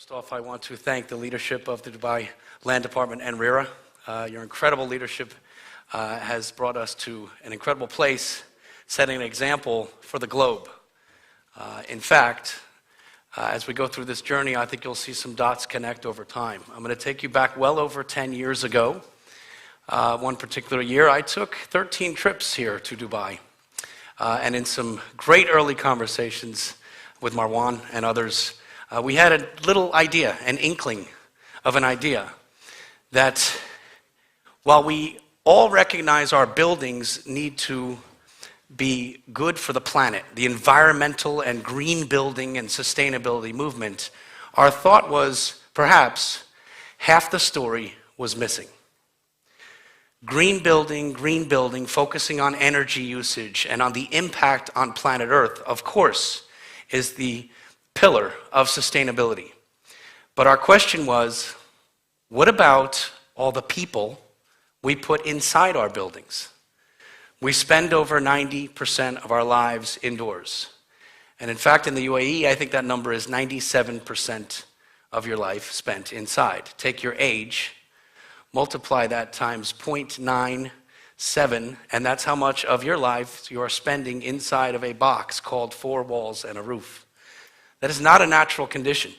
First off, I want to thank the leadership of the Dubai Land Department and RERA. Your incredible leadership has brought us to an incredible place, setting an example for the globe. In fact, as we go through this journey, I think you'll see some dots connect over time. I'm going to take you back well over 10 years ago. One particular year, I took 13 trips here to Dubai. And in some great early conversations with Marwan and others, we had a little idea, an inkling of an idea, that while we all recognize our buildings need to be good for the planet, the environmental and green building and sustainability movement, our thought was perhaps half the story was missing. Green building, focusing on energy usage and on the impact on planet Earth, of course, is the pillar of sustainability. But our question was, what about all the people we put inside our buildings? We spend over 90% of our lives indoors. And in fact, in the UAE, I think that number is 97% of your life spent inside. Take your age, multiply that times 0.97, and that's how much of your life you are spending inside of a box called four walls and a roof. That is not a natural condition.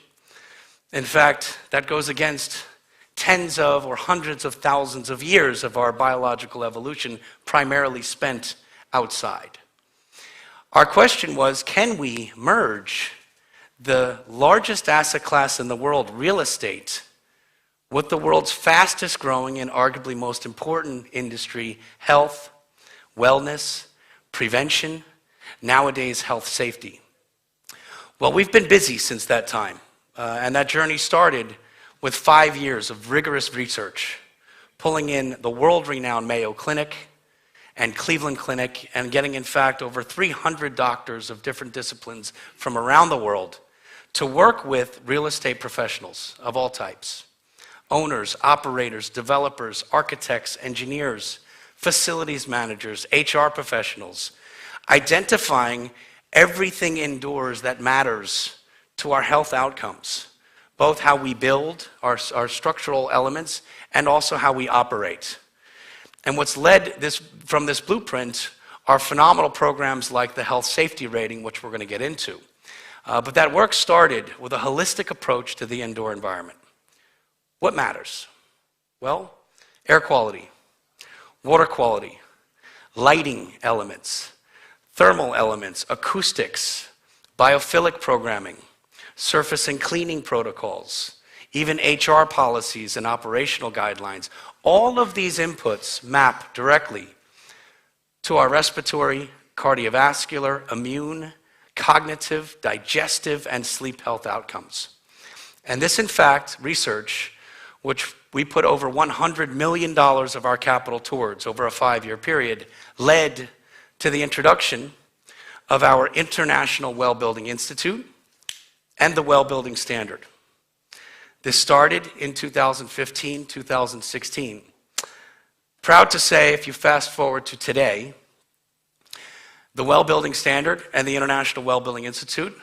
In fact, that goes against tens of or hundreds of thousands of years of our biological evolution, primarily spent outside. Our question was, can we merge the largest asset class in the world, real estate, with the world's fastest growing and arguably most important industry, health, wellness, prevention, nowadays health safety? Well, we've been busy since that time, and that journey started with 5 years of rigorous research, pulling in the world-renowned Mayo Clinic and Cleveland Clinic, and getting, in fact, over 300 doctors of different disciplines from around the world to work with real estate professionals of all types: owners, operators, developers, architects, engineers, facilities managers, HR professionals, identifying everything indoors that matters to our health outcomes, both how we build our structural elements and also how we operate. And what's led from this blueprint are phenomenal programs like the health safety rating, which we're going to get into. But that work started with a holistic approach to the indoor environment. What matters? Well, air quality, water quality, lighting elements, thermal elements, acoustics, biophilic programming, surface and cleaning protocols, even HR policies and operational guidelines. All of these inputs map directly to our respiratory, cardiovascular, immune, cognitive, digestive, and sleep health outcomes. And this, in fact, research, which we put over $100 million of our capital towards over a 5-year period, led to the introduction of our International Wellbuilding Institute and the Wellbuilding Standard. This started in 2015, 2016. Proud to say, if you fast forward to today, the Wellbuilding Standard and the International Wellbuilding Institute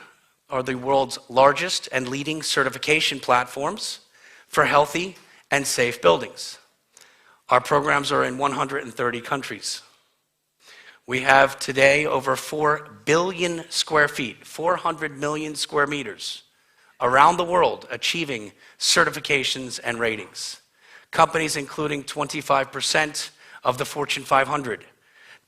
are the world's largest and leading certification platforms for healthy and safe buildings. Our programs are in 130 countries. We have today over 4 billion square feet, 400 million square meters around the world achieving certifications and ratings. Companies including 25% of the Fortune 500,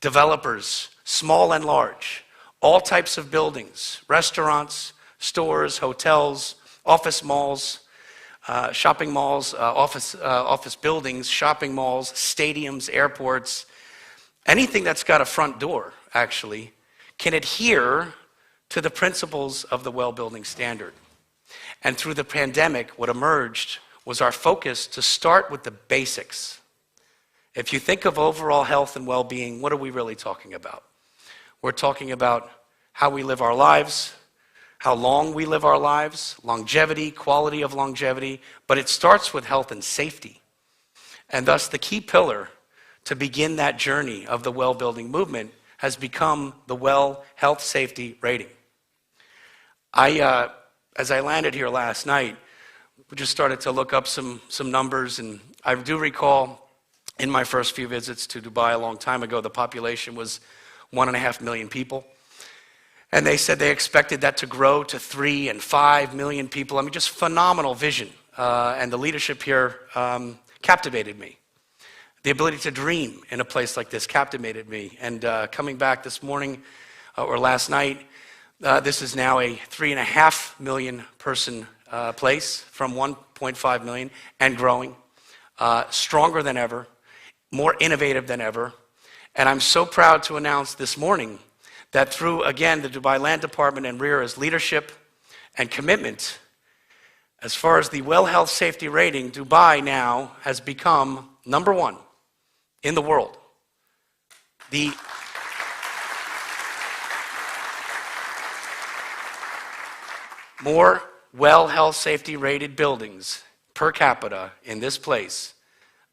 developers, small and large, all types of buildings, restaurants, stores, hotels, office malls, shopping malls, office buildings, shopping malls, stadiums, airports. Anything that's got a front door, actually, can adhere to the principles of the Wellbuilding Standard. And through the pandemic, what emerged was our focus to start with the basics. If you think of overall health and well-being, what are we really talking about? We're talking about how we live our lives, how long we live our lives, longevity, quality of longevity, but it starts with health and safety. And thus, the key pillar to begin that journey of the well-building movement has become the Well Health Safety Rating. As I landed here last night, we just started to look up some numbers, and I do recall in my first few visits to Dubai a long time ago, the population was 1.5 million people. And they said they expected that to grow to 3 and 5 million people. I mean, just phenomenal vision. And the leadership here captivated me. The ability to dream in a place like this captivated me. And coming back this morning or last night, this is now a 3.5 million person place from 1.5 million and growing, stronger than ever, more innovative than ever. And I'm so proud to announce this morning that through, again, the Dubai Land Department and RERA's leadership and commitment, as far as the Well Health Safety Rating, Dubai now has become #1 in the world. The more well health safety rated buildings per capita in this place,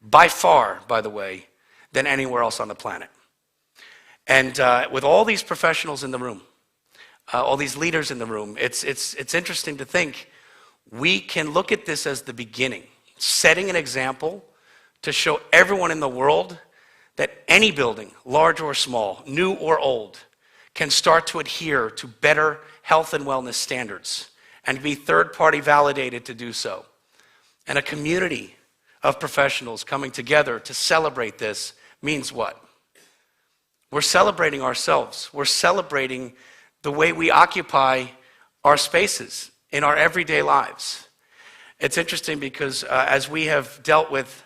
by far, by the way, than anywhere else on the planet. And with all these professionals in the room, all these leaders in the room, it's interesting to think we can look at this as the beginning, setting an example to show everyone in the world that any building, large or small, new or old, can start to adhere to better health and wellness standards and be third-party validated to do so. And a community of professionals coming together to celebrate this means what? We're celebrating ourselves. We're celebrating the way we occupy our spaces in our everyday lives. It's interesting because as we have dealt with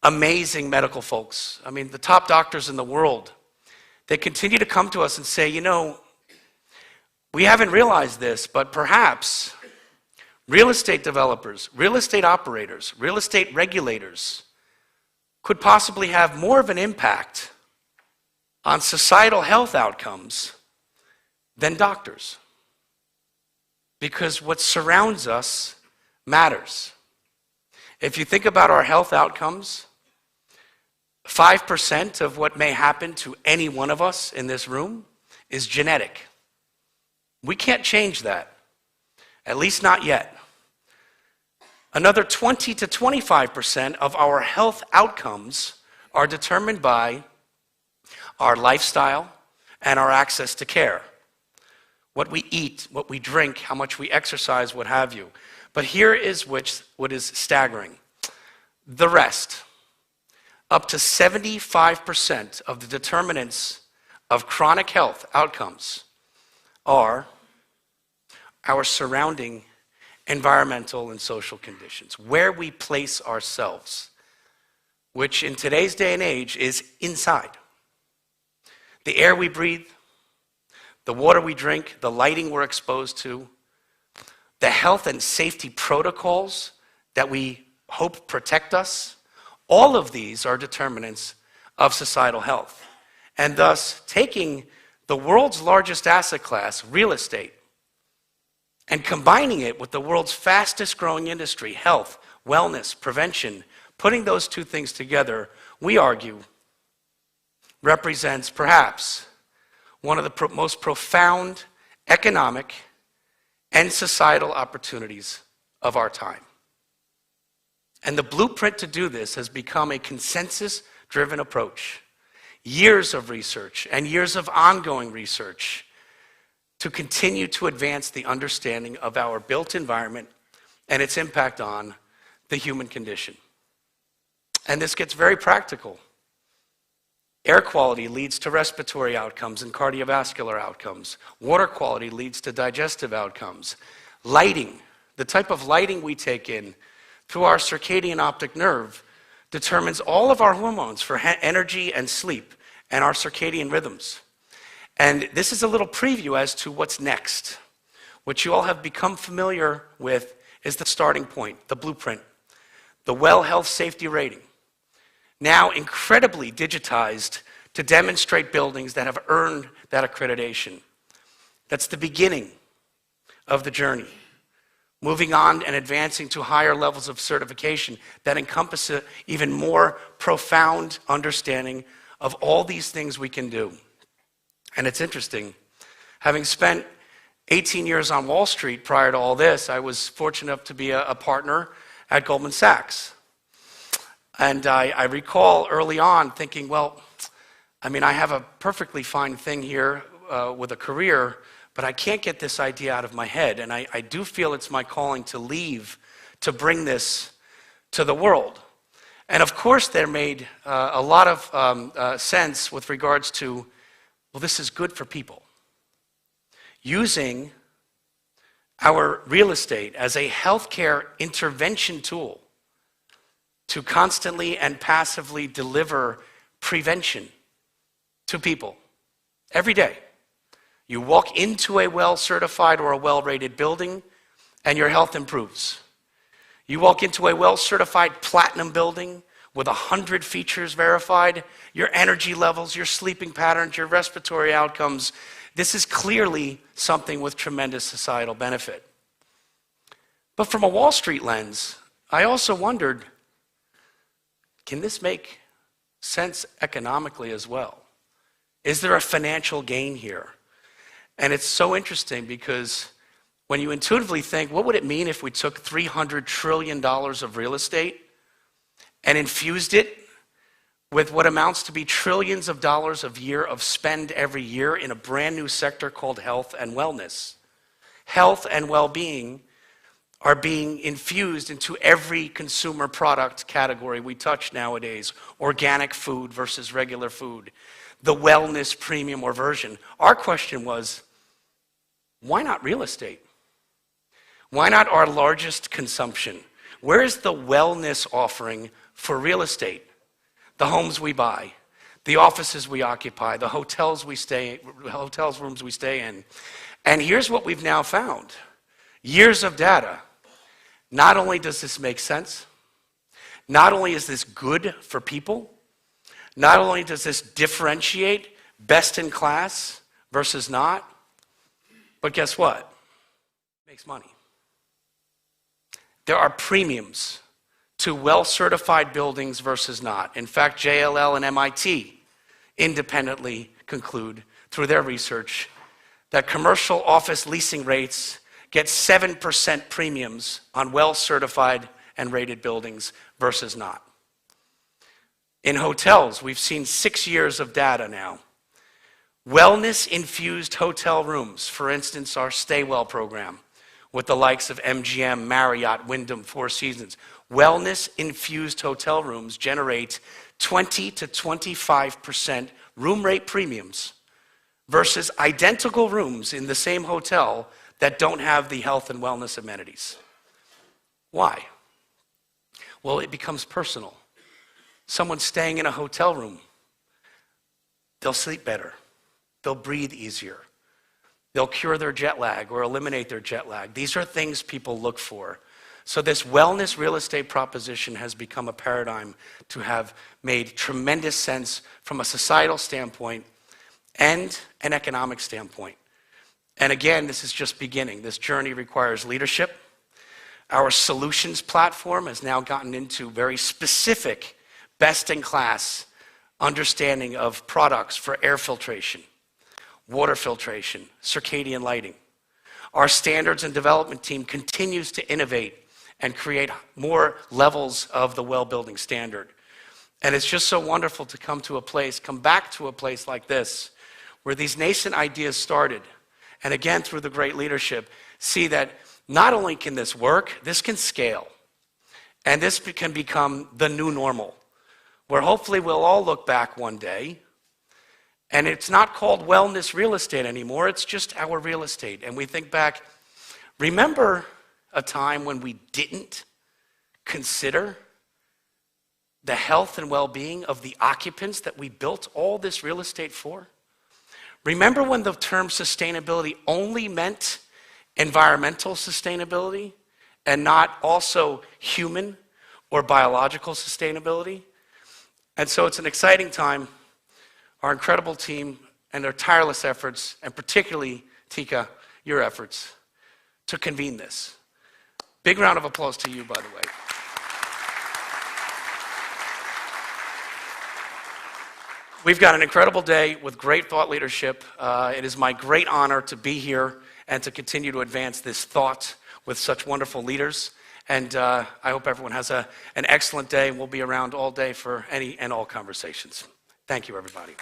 amazing medical folks, I mean, the top doctors in the world, they continue to come to us and say, you know, we haven't realized this, but perhaps real estate developers, real estate operators, real estate regulators could possibly have more of an impact on societal health outcomes than doctors. Because what surrounds us matters. If you think about our health outcomes, 5% of what may happen to any one of us in this room is genetic. We can't change that, at least not yet. Another 20 to 25% of our health outcomes are determined by our lifestyle and our access to care. What we eat, what we drink, how much we exercise, what have you. But here is what is staggering. The rest, up to 75% of the determinants of chronic health outcomes are our surrounding environmental and social conditions, where we place ourselves, which in today's day and age is inside. The air we breathe, the water we drink, the lighting we're exposed to, the health and safety protocols that we hope protect us, all of these are determinants of societal health. And thus, taking the world's largest asset class, real estate, and combining it with the world's fastest growing industry, health, wellness, prevention, putting those two things together, we argue, represents perhaps one of the most profound economic and societal opportunities of our time. And the blueprint to do this has become a consensus-driven approach. Years of research and years of ongoing research to continue to advance the understanding of our built environment and its impact on the human condition. And this gets very practical. Air quality leads to respiratory outcomes and cardiovascular outcomes. Water quality leads to digestive outcomes. Lighting, the type of lighting we take in through our circadian optic nerve determines all of our hormones for energy and sleep and our circadian rhythms. And this is a little preview as to what's next. What you all have become familiar with is the starting point, the blueprint, the Well Health Safety Rating. Now incredibly digitized to demonstrate buildings that have earned that accreditation. That's the beginning of the journey. Moving on and advancing to higher levels of certification that encompass an even more profound understanding of all these things we can do. And it's interesting, having spent 18 years on Wall Street prior to all this, I was fortunate enough to be a partner at Goldman Sachs. And I recall early on thinking, well, I mean, I have a perfectly fine thing here with a career, but I can't get this idea out of my head. And I do feel it's my calling to leave, to bring this to the world. And of course, there made a lot of sense with regards to, well, this is good for people. Using our real estate as a healthcare intervention tool to constantly and passively deliver prevention to people every day. You walk into a well-certified or a well-rated building, and your health improves. You walk into a well-certified platinum building with 100 features verified, your energy levels, your sleeping patterns, your respiratory outcomes. This is clearly something with tremendous societal benefit. But from a Wall Street lens, I also wondered, can this make sense economically as well? Is there a financial gain here? And it's so interesting because when you intuitively think, what would it mean if we took $300 trillion of real estate and infused it with what amounts to be trillions of dollars a year of spend every year in a brand new sector called health and wellness? Health and well-being are being infused into every consumer product category we touch nowadays. Organic food versus regular food. The wellness premium or version. Our question was, why not real estate? Why not our largest consumption? Where is the wellness offering for real estate? The homes we buy, the offices we occupy, the hotels rooms we stay in. And here's what we've now found. Years of data. Not only does this make sense, not only is this good for people, not only does this differentiate best in class versus not, but guess what? It makes money. There are premiums to well-certified buildings versus not. In fact, JLL and MIT independently conclude through their research that commercial office leasing rates get 7% premiums on well-certified and rated buildings versus not. In hotels, we've seen 6 years of data now. Wellness-infused hotel rooms, for instance, our Stay Well program with the likes of MGM, Marriott, Wyndham, Four Seasons. Wellness-infused hotel rooms generate 20 to 25% room rate premiums versus identical rooms in the same hotel that don't have the health and wellness amenities. Why? Well, it becomes personal. Someone staying in a hotel room, they'll sleep better. They'll breathe easier. They'll cure their jet lag or eliminate their jet lag. These are things people look for. So this wellness real estate proposition has become a paradigm to have made tremendous sense from a societal standpoint and an economic standpoint. And again, this is just beginning. This journey requires leadership. Our solutions platform has now gotten into very specific, best-in-class understanding of products for air filtration, water filtration, circadian lighting. Our standards and development team continues to innovate and create more levels of the Wellbuilding Standard. And it's just so wonderful to come back to a place like this, where these nascent ideas started, and again, through the great leadership, see that not only can this work, this can scale. And this can become the new normal, where hopefully we'll all look back one day, and it's not called wellness real estate anymore, it's just our real estate. And we think back, remember a time when we didn't consider the health and well-being of the occupants that we built all this real estate for? Remember when the term sustainability only meant environmental sustainability and not also human or biological sustainability? And so it's an exciting time. Our incredible team and their tireless efforts, and particularly, Tika, your efforts to convene this. Big round of applause to you, by the way. We've got an incredible day with great thought leadership. It is my great honor to be here and to continue to advance this thought with such wonderful leaders. And I hope everyone has an excellent day. We'll be around all day for any and all conversations. Thank you, everybody.